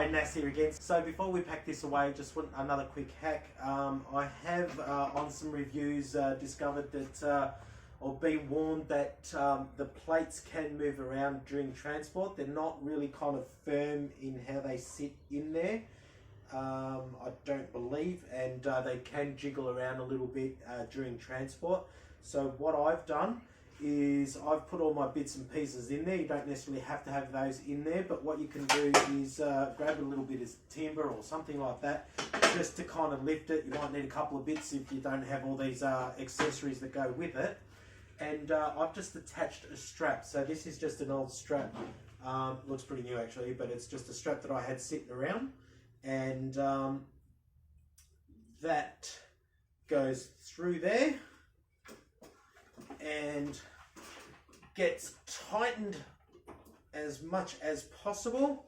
Hi, Nas here again. So before we pack this away, just want another quick hack. I have on some reviews discovered that, or been warned that the plates can move around during transport. They're not really kind of firm in how they sit in there, I don't believe, and they can jiggle around a little bit during transport. So what I've done is I've put all my bits and pieces in there. You don't necessarily have to have those in there, but what you can do is grab a little bit of timber or something like that just to kind of lift it. You might need a couple of bits if you don't have all these accessories that go with it. And I've just attached a strap. So this is just an old strap. Looks pretty new actually, but it's just a strap that I had sitting around, and that goes through there and gets tightened as much as possible.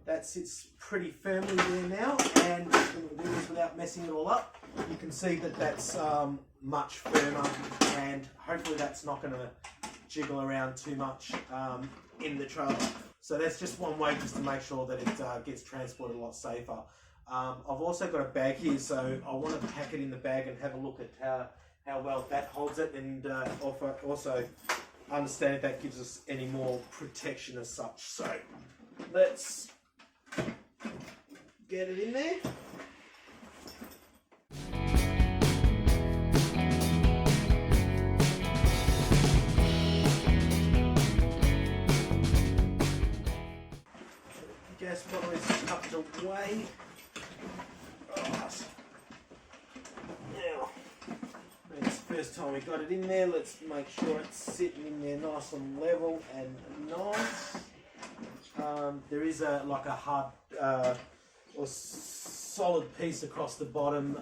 That sits pretty firmly there now, and we'll do this without messing it all up. You can see that that's much firmer, and hopefully that's not going to jiggle around too much in the trailer. So that's just one way just to make sure that it gets transported a lot safer. I've also got a bag here, so I want to pack it in the bag and have a look at how well that holds it, and also understand if that gives us any more protection as such. So let's get it in there. Gas bottle is tucked away. Right. Now, it's the first time we got it in there. Let's make sure it's sitting in there nice and level and nice. There is like a hard or solid piece across the bottom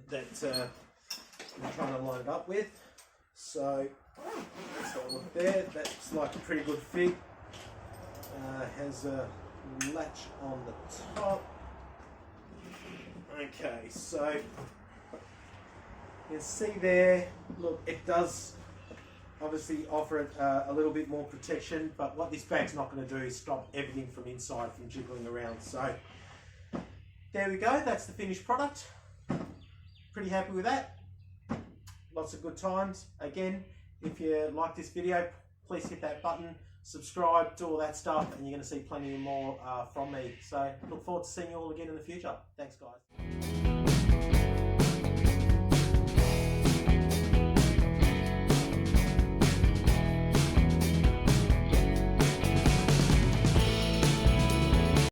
that I'm trying to line it up with. So let's have a look there. That's like a pretty good fit. Has a latch on the top. Okay, so you can see there, look, it does obviously offer it a little bit more protection, but what this bag's not going to do is stop everything from inside from jiggling around. So there we go, that's the finished product. Pretty happy with that. Lots of good times. Again, if you like this video, please hit that button, subscribe, do all that stuff, and you're going to see plenty more from me. So look forward to seeing you all again in the future. Thanks guys.